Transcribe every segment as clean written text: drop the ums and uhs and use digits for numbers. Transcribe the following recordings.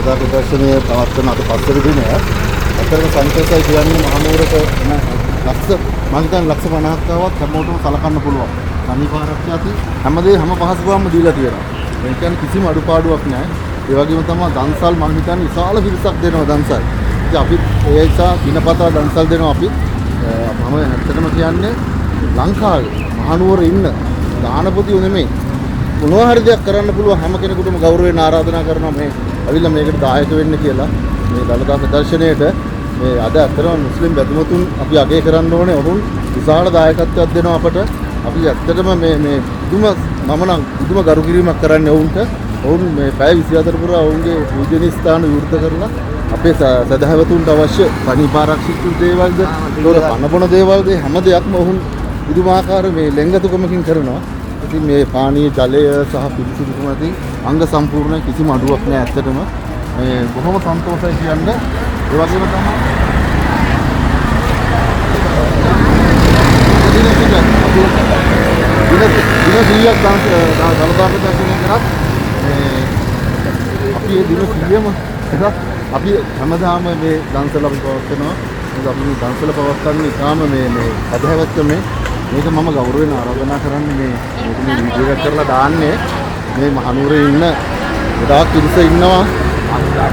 දළදා ප්‍රදර්ශනයේ පවත්වන අද පස්වෙනි දිනය. අතරම සංතෝෂයි කියන්නේ මහනුවරට ලක්ෂ මම හිතන්නේ ලක්ෂ 50ක් ආවත් හැමෝටම සලකන්න පුළුවන්. සනීපාරක්ෂ ඇති හැම පහසුකම්ම දීලා තියෙනවා. ඒ කියන්නේ කිසිම අඩුපාඩුවක් නැහැ. ඒ වගේම තමයි දන්සල් මම හිතන්නේ විශාල පිරිසක් දෙනවා දන්සල්. ඉතින් අපි ඒ නිසා දිනපතා දන්සල් දෙනවා අපි. මම ඇත්තටම කියන්නේ ලංකාවේ මහනුවරේ ඉන්න දානපතියෝ නෙමෙයි මොනවා හරි දෙයක් කරන්න පුළුවන් හැම කෙනෙකුටම ගෞරවයෙන් ආරාධනා කරනවා මේ අවිල්ල මේකට දායක වෙන්න කියලා මේ දළදා ප්‍රදර්ශනයේට මේ අද අතරම මුස්ලිම් බැතිමතුන් අපි අගය කරන්න ඕනේ. ඔවුන් විශාල දායකත්වයක් දෙනවා අපට. අපි ඇත්තටම මේ පුදුම ගරු කිරීමක් කරන්නේ ඔවුන්ට. ඔවුන් මේ පැය 24 පුරා ඔවුන්ගේ පූජනීය ස්ථාන විවෘත කරලා අපේ සදහැවතුන්ට අවශ්‍ය පරිපාරක්ෂිත දේවල්ද පනපොන දේවල්ද හැම දෙයක්ම ඔවුන් විදුමාකාර මේ ලෙන්ගතුකමකින් කරනවා. ඉතින් මේ පානීය ජලය සහ පිරිසිදුකම ඇති අංග සම්පූර්ණ කිසිම අඩුවක් නැහැ ඇත්තටම. මේ බොහොම සන්තෝෂයි කියන්නේ. ඒ වගේම තමයි දින 100ක් දළදා ප්‍රදර්ශනය කරත් අපි මේ දින 100ම අපි හැමදාම මේ දන්සල අපි පවත්වනවා. මොකද අපි මේ දන්සල පවත්වන්නේ ඉතාම මේ අධහැවත්කමේ මේක මම ගෞරවයෙන් ආරාධනා කරන්නේ මේ වීඩියෝ එකක් කරලා දාන්නේ මේ මහනුවරේ ඉන්න ගොඩාක් පිරිස ඉන්නවා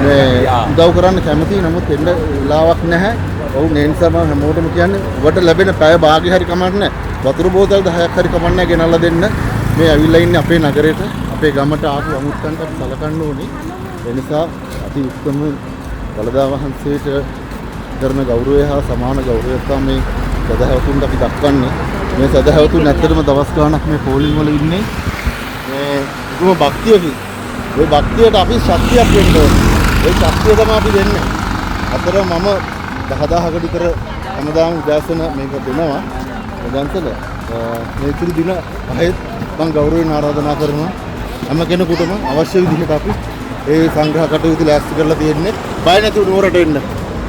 මේ උදව් කරන්න කැමති. නමුත් එන්න වෙලාවක් නැහැ. ඔවුන් ඒ නිසා මම හැමෝටම කියන්නේ ඔබට ලැබෙන පැය භාගය හරි කමන්නේ වතුර බෝතල් 10ක් හරි කමන්නේ ගෙනල්ලා දෙන්න. මේ ඇවිල්ලා ඉන්නේ අපේ නගරයට අපේ ගමට ආපු අමුත්තන්ට අපි සලකන්න ඕනේ. ඒ නිසා අති උත්තම දළදා වහන්සේට කරන ගෞරවය හා සමාන ගෞරවයක් තමයි සදහැවතුන්ට අපි දක්වන්නේ. මේ සදහැවතුන් ඇත්තටම දවස් ගාණක් මේ පොලින් වල ඉන්නේ මේ උතුම් භක්තියකින්. ඒ භක්තියට අපි ශක්තියක් දෙන්න ඕනේ. ඒ ශක්තිය තමයි අපි දෙන්නේ. අතර මම 10000කට විතර හැමදාම උදාසන මේක දෙනවා. ගන්සල මේ ඉතිරි දින පහෙත් මම ගෞරවයෙන් ආරාධනා කරනවා හැම කෙනෙකුටම අවශ්‍ය විදිහට අපි ඒ සංග්‍රහ කටයුතු ලෑස්ති කරලා තියෙන්නේ. බය නැතුව නුවරට එන්න.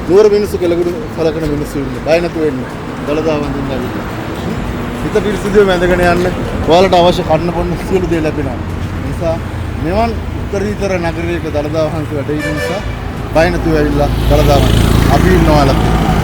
නුවර මිනිස්සු කෙලගුරු සලකන මිනිස්සු ඉන්නේ. බය නැතුව එන්න. දළදා වන්දින්න ඇවිල්ලා. හිත පිරිසිදුව වැඳගෙන යන්න. ඔයාලට අවශ්‍ය කන්න බොන්න සියලු දේ ලැබෙනවා. ඒ නිසා මෙවන් උත්තරීතර නගරයක දළදා වහන්සේ වැඩ ඉන්න නිසා බය නැතුව ඇවිල්ලා දළදා වන්දින්න. අපි ඉන්නවා ඔයාලට.